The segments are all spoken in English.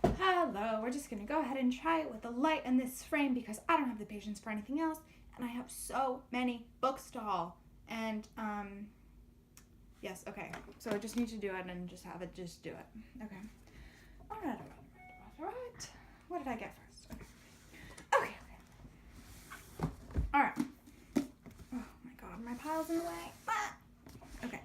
Hello, we're just gonna go ahead and try it with the light in this frame because I don't have the patience for anything else, and I have so many books to haul. And yes, okay. So I just need to do it and just have it just do it. Okay. All right. What did I get first? Okay. All right. Oh my God, my pile's in the way. Ah! Okay.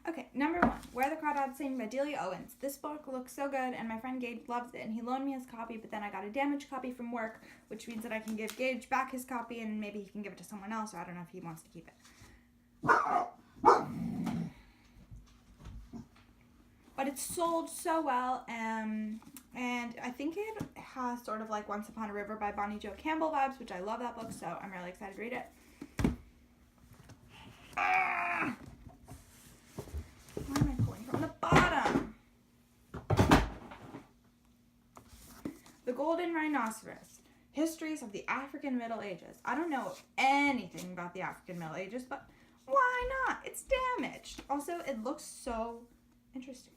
Okay, number 1, Where the Crawdads Sing by Delia Owens. This book looks so good, and my friend Gage loves it, and he loaned me his copy, but then I got a damaged copy from work, which means that I can give Gage back his copy, and maybe he can give it to someone else, or I don't know if he wants to keep it. But it's sold so well, and I think it has sort of like Once Upon a River by Bonnie Jo Campbell vibes, which I love that book, so I'm really excited to read it. Ah! Why am I pulling from the bottom? The Golden Rhinoceros. Histories of the African Middle Ages. I don't know anything about the African Middle Ages, but why not? It's damaged. Also, it looks so interesting.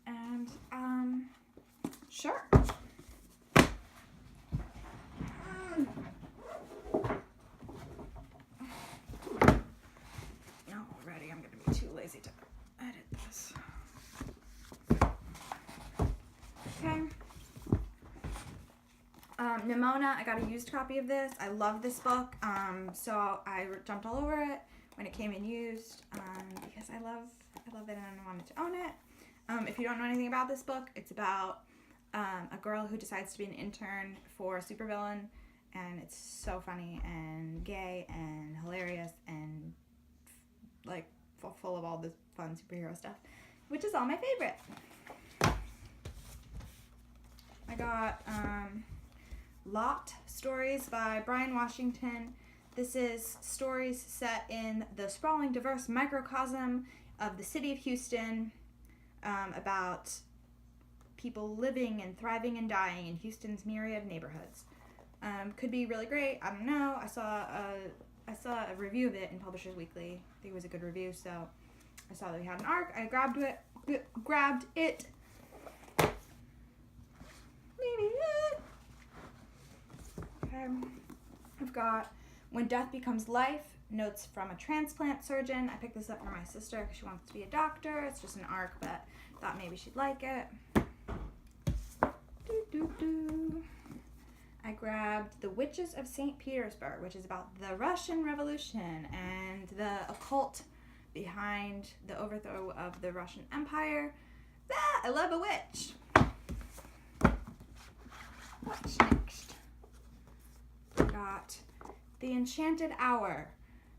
And, sure. Already, I'm going to be too lazy to edit this. Okay. Nimona, I got a used copy of this. I love this book, so I jumped all over it when it came in used, because I love it and I wanted to own it. If you don't know anything about this book, it's about a girl who decides to be an intern for a supervillain, and it's so funny and gay and hilarious and like full of all this fun superhero stuff, which is all my favorite. I got Lot Stories by Brian Washington. This is stories set in the sprawling, diverse microcosm of the city of Houston, about people living and thriving and dying in Houston's myriad neighborhoods. Could be really great. I don't know. I saw a review of it in Publishers Weekly. I think it was a good review, so I saw that we had an arc. I grabbed it. Okay. I've got When Death Becomes Life, Notes from a Transplant Surgeon. I picked this up for my sister because she wants to be a doctor. It's just an arc, but thought maybe she'd like it. I grabbed The Witches of St. Petersburg, which is about the Russian Revolution and the occult behind the overthrow of the Russian Empire. I love a witch. What's next? I got The Enchanted Hour,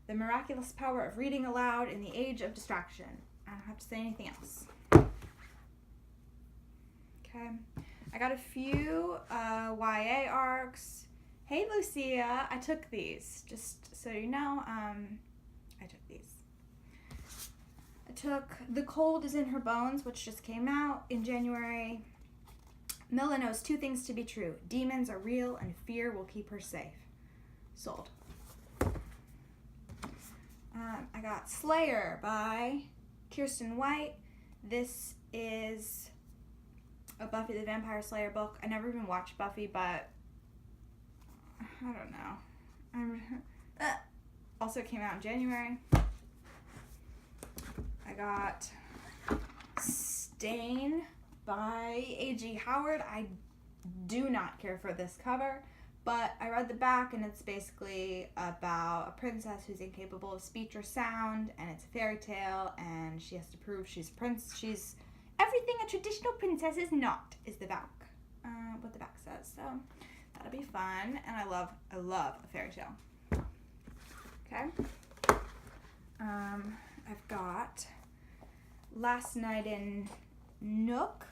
The Miraculous Power of Reading Aloud in the Age of Distraction. I don't have to say anything else. Okay. I got a few YA arcs. Hey, Lucia, I took these. Just so you know, I took these. I took The Cold is in Her Bones, which just came out in January. Milla knows 2 things to be true. Demons are real and fear will keep her safe. Sold. I got Slayer by Kirsten White. This is a Buffy the Vampire Slayer book. I never even watched Buffy, but I don't know. Also came out in January. I got Stain by A.G. Howard. I do not care for this cover, but I read the back and it's basically about a princess who's incapable of speech or sound, and it's a fairy tale, and she has to prove she's a prince. She's everything a traditional princess is not, is the back, what the back says. So that'll be fun, and I love a fairy tale. Okay. I've got Last Night in Nook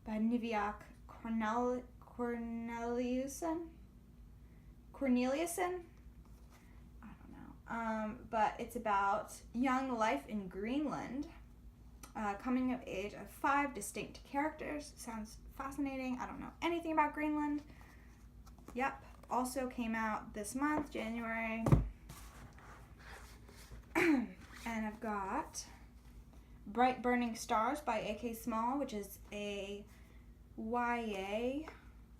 by Niviak Corneliuson. I don't know. But it's about young life in Greenland, coming of age of 5 distinct characters. Sounds fascinating. I don't know anything about Greenland. Yep. Also came out this month, January. And I've got Bright Burning Stars by A.K. Small, which is a YA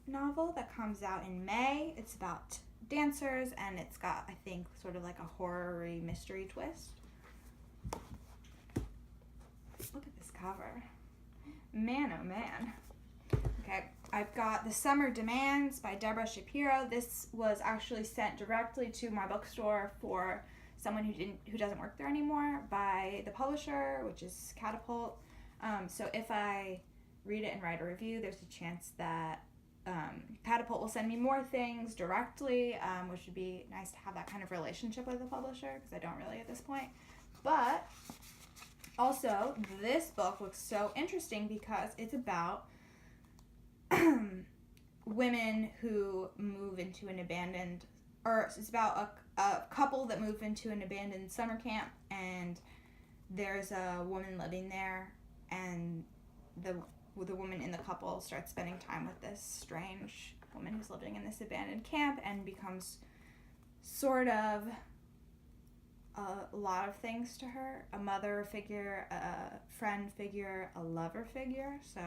novel that comes out in May. It's about dancers, and it's got, I think, sort of like a horror-y mystery twist. Look at this cover. Man, oh man. Okay, I've got The Summer Demands by Deborah Shapiro. This was actually sent directly to my bookstore for someone who doesn't work there anymore by the publisher, which is Catapult. So if I read it and write a review, there's a chance that Catapult will send me more things directly, which would be nice to have that kind of relationship with the publisher, because I don't really at this point. But also, this book looks so interesting because it's about women who move into an abandoned, or it's about a couple that move into an abandoned summer camp, and there's a woman living there, and the woman in the couple starts spending time with this strange woman who's living in this abandoned camp, and becomes sort of a lot of things to her. A mother figure, a friend figure, a lover figure. So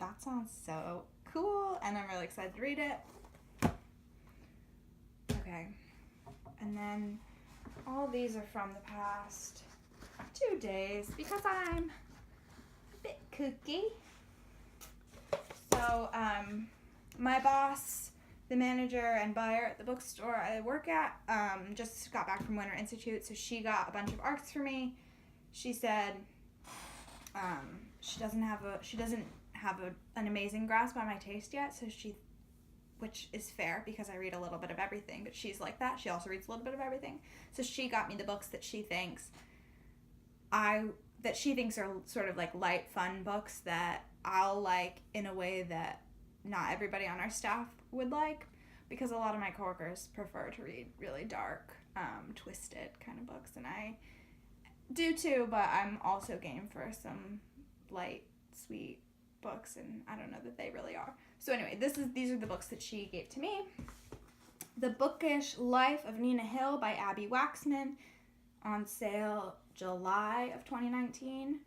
that sounds so cool, and I'm really excited to read it. Okay. And then all these are from the past 2 days because I'm a bit kooky. So, my boss, the manager and buyer at the bookstore I work at, just got back from Winter Institute, so she got a bunch of arcs for me. She said she doesn't have an amazing grasp on my taste yet, so which is fair because I read a little bit of everything, but she's like that. She also reads a little bit of everything. So she got me the books that she thinks are sort of like light, fun books that I'll like in a way that not everybody on our staff would like, because a lot of my coworkers prefer to read really dark, twisted kind of books, and I do too, but I'm also game for some light, sweet books, and I don't know that they really are. So anyway, these are the books that she gave to me. The Bookish Life of Nina Hill by Abby Waxman, on sale July of 2019.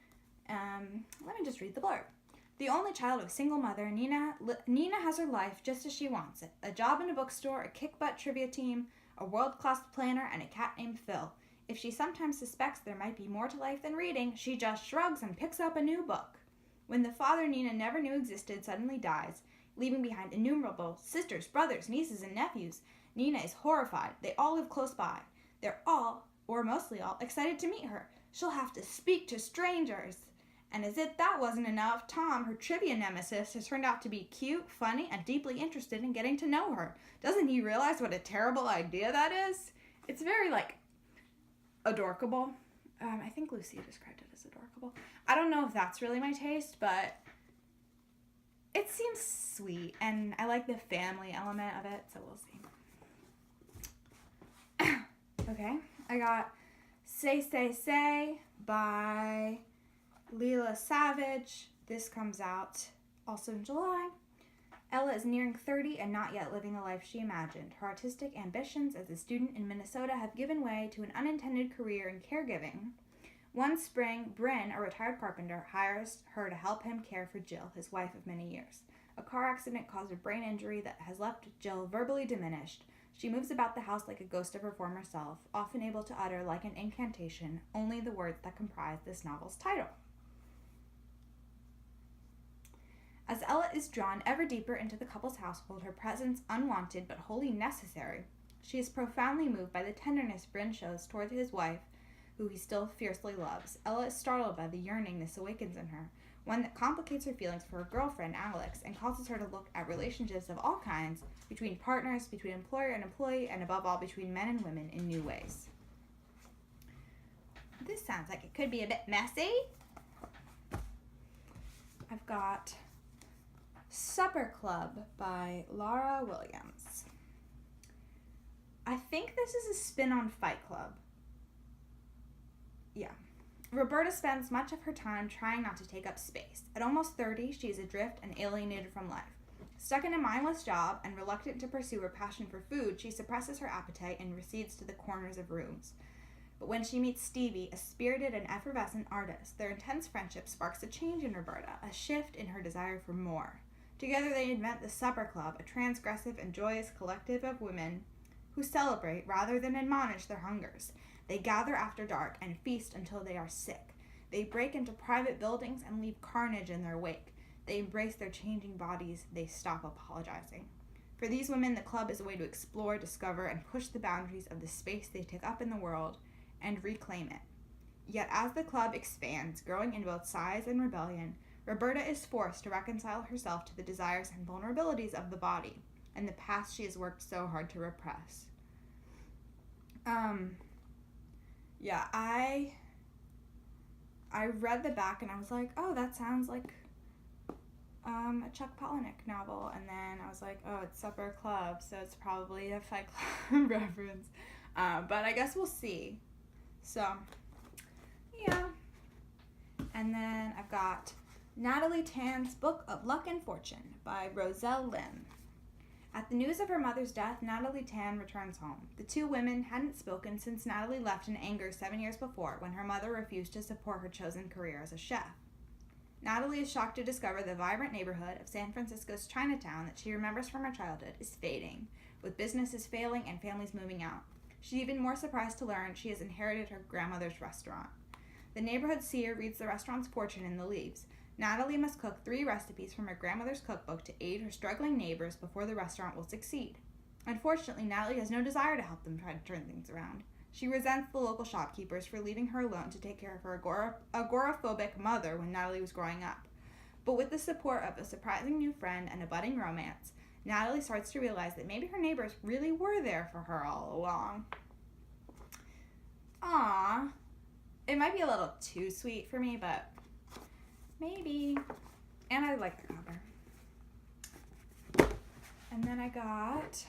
Let me just read the blurb. The only child of a single mother, Nina has her life just as she wants it. A job in a bookstore, a kick-butt trivia team, a world-class planner, and a cat named Phil. If she sometimes suspects there might be more to life than reading, she just shrugs and picks up a new book. When the father Nina never knew existed suddenly dies, leaving behind innumerable sisters, brothers, nieces, and nephews, Nina is horrified. They all live close by. They're all, or mostly all, excited to meet her. She'll have to speak to strangers. And as if that wasn't enough, Tom, her trivia nemesis, has turned out to be cute, funny, and deeply interested in getting to know her. Doesn't he realize what a terrible idea that is? It's very, adorkable. I think Lucia described it as adorkable. I don't know if that's really my taste, but it seems sweet, and I like the family element of it, so we'll see. Okay, I got Say, Say, Say by Leela Savage. This comes out also in July. Ella is nearing 30 and not yet living the life she imagined. Her artistic ambitions as a student in Minnesota have given way to an unintended career in caregiving. One spring, Bryn, a retired carpenter, hires her to help him care for Jill, his wife of many years. A car accident caused a brain injury that has left Jill verbally diminished. She moves about the house like a ghost of her former self, often able to utter, like an incantation, only the words that comprise this novel's title. As Ella is drawn ever deeper into the couple's household, her presence unwanted but wholly necessary, she is profoundly moved by the tenderness Bryn shows toward his wife, who he still fiercely loves. Ella is startled by the yearning this awakens in her, one that complicates her feelings for her girlfriend, Alex, and causes her to look at relationships of all kinds, between partners, between employer and employee, and above all, between men and women in new ways. This sounds like it could be a bit messy. I've got Supper Club by Laura Williams. I think this is a spin on Fight Club. Yeah. Roberta spends much of her time trying not to take up space. At almost 30, she is adrift and alienated from life. Stuck in a mindless job and reluctant to pursue her passion for food, she suppresses her appetite and recedes to the corners of rooms. But when she meets Stevie, a spirited and effervescent artist, their intense friendship sparks a change in Roberta, a shift in her desire for more. Together they invent the Supper Club, a transgressive and joyous collective of women who celebrate rather than admonish their hungers. They gather after dark and feast until they are sick. They break into private buildings and leave carnage in their wake. They embrace their changing bodies. They stop apologizing. For these women, the club is a way to explore, discover, and push the boundaries of the space they take up in the world and reclaim it. Yet as the club expands, growing in both size and rebellion, Roberta is forced to reconcile herself to the desires and vulnerabilities of the body and the past she has worked so hard to repress. I read the back and I was like, oh, that sounds like a Chuck Palahniuk novel. And then I was like, oh, it's Supper Club, so it's probably a Fight Club reference. But I guess we'll see. So, yeah. And then I've got Natalie Tan's Book of Luck and Fortune by Roselle Lim. At the news of her mother's death, Natalie Tan returns home. The two women hadn't spoken since Natalie left in anger 7 years before, when her mother refused to support her chosen career as a chef. Natalie is shocked to discover the vibrant neighborhood of San Francisco's Chinatown that she remembers from her childhood is fading, with businesses failing and families moving out. She's even more surprised to learn she has inherited her grandmother's restaurant. The neighborhood seer reads the restaurant's fortune in the leaves. Natalie must cook 3 recipes from her grandmother's cookbook to aid her struggling neighbors before the restaurant will succeed. Unfortunately, Natalie has no desire to help them try to turn things around. She resents the local shopkeepers for leaving her alone to take care of her agoraphobic mother when Natalie was growing up. But with the support of a surprising new friend and a budding romance, Natalie starts to realize that maybe her neighbors really were there for her all along. Aww. It might be a little too sweet for me, but maybe. And I like the cover. And then I got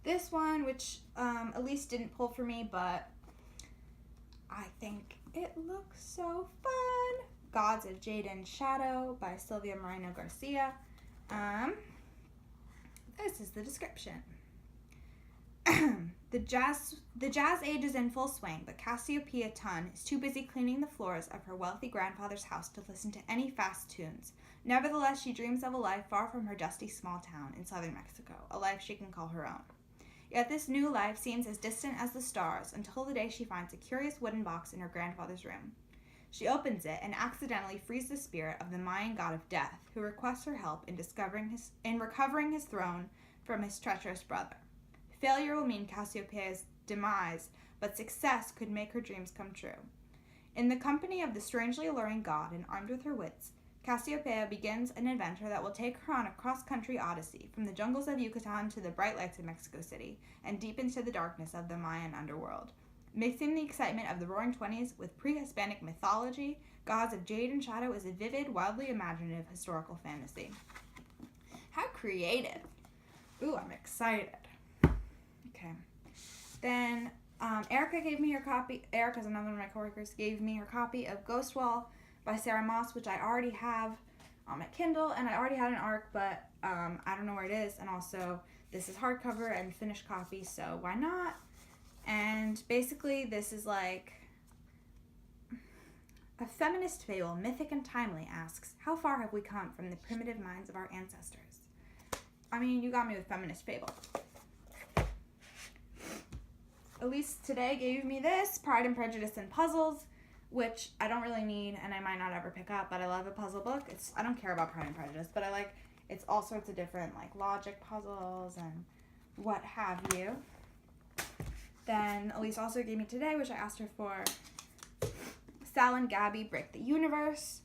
this one, which Elise didn't pull for me, but I think it looks so fun. Gods of Jade and Shadow by Sylvia Moreno Garcia. This is the description. The jazz age is in full swing, but Cassiopeia Tunn is too busy cleaning the floors of her wealthy grandfather's house to listen to any fast tunes. Nevertheless, she dreams of a life far from her dusty small town in southern Mexico, a life she can call her own. Yet this new life seems as distant as the stars until the day she finds a curious wooden box in her grandfather's room. She opens it and accidentally frees the spirit of the Mayan god of death, who requests her help in recovering his throne from his treacherous brother. Failure will mean Cassiopeia's demise, but success could make her dreams come true. In the company of the strangely alluring god and armed with her wits, Cassiopeia begins an adventure that will take her on a cross-country odyssey from the jungles of Yucatan to the bright lights of Mexico City and deep into the darkness of the Mayan underworld. Mixing the excitement of the Roaring Twenties with pre-Hispanic mythology, Gods of Jade and Shadow is a vivid, wildly imaginative historical fantasy. How creative! Ooh, I'm excited. Okay. Then Erica gave me her copy. Erica's another one of my coworkers, gave me her copy of Ghostwall by Sarah Moss, which I already have on my Kindle, and I already had an ARC, but I don't know where it is. And also, this is hardcover and finished copy, so why not? And basically, this is like a feminist fable, mythic and timely, asks, how far have we come from the primitive minds of our ancestors? I mean, you got me with feminist fable. Elise today gave me this, Pride and Prejudice and Puzzles, which I don't really need and I might not ever pick up, but I love a puzzle book. I don't care about Pride and Prejudice, but I like, it's all sorts of different like logic puzzles and what have you. Then Elise also gave me today, which I asked her for, Sal and Gabby Break the Universe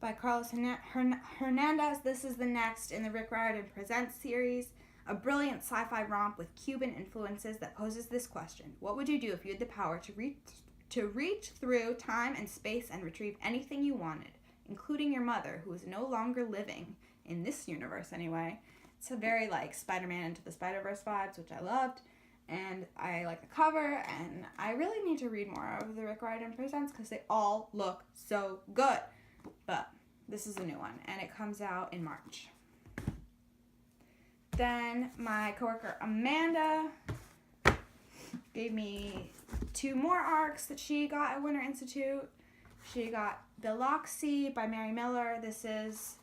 by Carlos Hernandez. This is the next in the Rick Riordan Presents series, a brilliant sci-fi romp with Cuban influences that poses this question. What would you do if you had the power to reach through time and space and retrieve anything you wanted, including your mother, who is no longer living, in this universe anyway? It's a very like Spider-Man Into the Spider-Verse vibes, which I loved. And I like the cover, and I really need to read more of the Rick Riordan Presents because they all look so good. But this is a new one, and it comes out in March. Then my coworker Amanda gave me 2 more arcs that she got at Winter Institute. She got Biloxi by Mary Miller. This is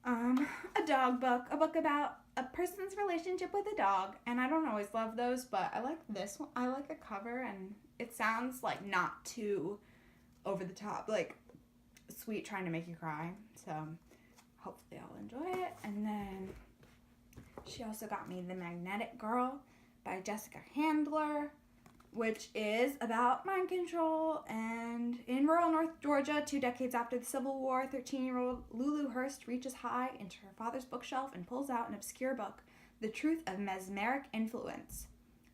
a dog book, a book about a person's relationship with a dog. And I don't always love those, but I like this one. I like the cover, and it sounds like not too over the top, like sweet, trying to make you cry. So hopefully I'll enjoy it. And then she also got me The Magnetic Girl by Jessica Handler, which is about mind control. And in rural North Georgia, 2 decades after the Civil War, 13-year-old Lulu Hurst reaches high into her father's bookshelf and pulls out an obscure book, The Truth of Mesmeric Influence.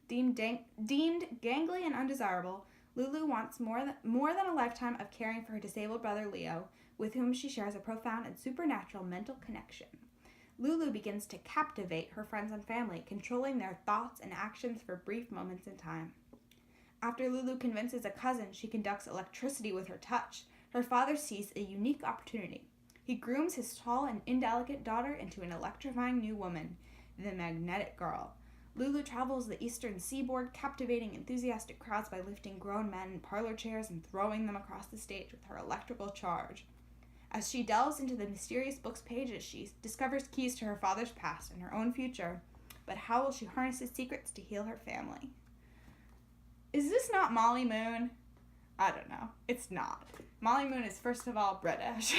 Deemed gangly and undesirable, Lulu wants more than a lifetime of caring for her disabled brother Leo, with whom she shares a profound and supernatural mental connection. Lulu begins to captivate her friends and family, controlling their thoughts and actions for brief moments in time. After Lulu convinces a cousin she conducts electricity with her touch, her father sees a unique opportunity. He grooms his tall and indelicate daughter into an electrifying new woman, the Magnetic Girl. Lulu travels the eastern seaboard, captivating enthusiastic crowds by lifting grown men in parlor chairs and throwing them across the stage with her electrical charge. As she delves into the mysterious book's pages, she discovers keys to her father's past and her own future. But how will she harness his secrets to heal her family? Is this not Molly Moon? I don't know. It's not. Molly Moon is, first of all, British.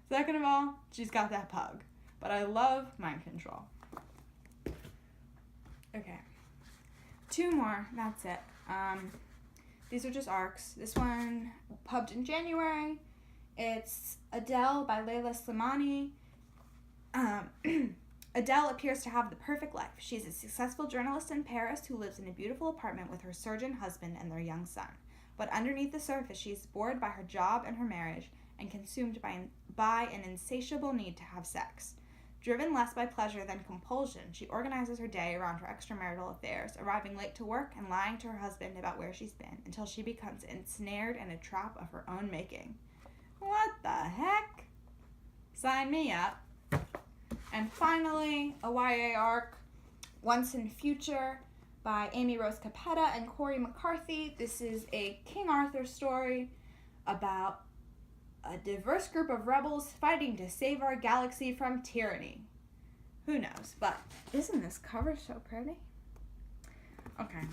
Second of all, she's got that pug. But I love mind control. Okay. 2 more. That's it. These are just arcs. This one, pubbed in January. It's Adele by Layla Slimani. Adele appears to have the perfect life. She's a successful journalist in Paris who lives in a beautiful apartment with her surgeon husband and their young son. But underneath the surface, she's bored by her job and her marriage and consumed by an insatiable need to have sex. Driven less by pleasure than compulsion, she organizes her day around her extramarital affairs, arriving late to work and lying to her husband about where she's been until she becomes ensnared in a trap of her own making. What the heck? Sign me up. And finally, a YA arc, Once and Future by Amy Rose Capetta and Corey McCarthy. This is a King Arthur story about a diverse group of rebels fighting to save our galaxy from tyranny. Who knows? But isn't this cover so pretty? Okay,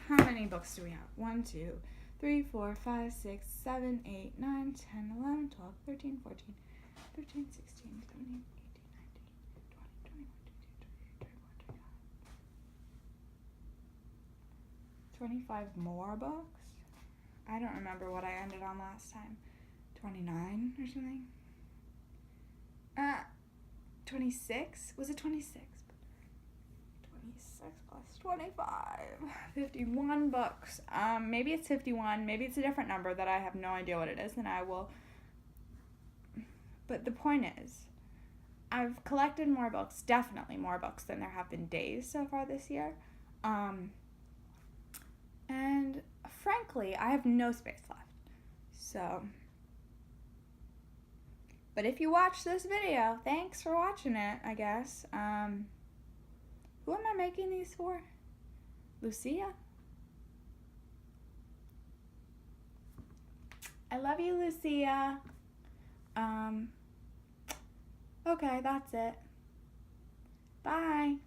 how many books do we have? 1, 2, 3, 4, 5, 6, 7, 8, 9, 10, 11, 12, 13, 14, 15, 16, 17, 18, 19, 20, 21, 22, 23, 24, 25 more books? I don't remember what I ended on last time. 29 or something? 26? Was it 26? 26 plus 25. 51 books. Maybe it's 51. Maybe it's a different number that I have no idea what it is, and I will. But the point is, I've collected more books, definitely more books than there have been days so far this year. And frankly, I have no space left. So, but if you watch this video, thanks for watching it, I guess. Who am I making these for? Lucia? I love you, Lucia. Okay, that's it. Bye.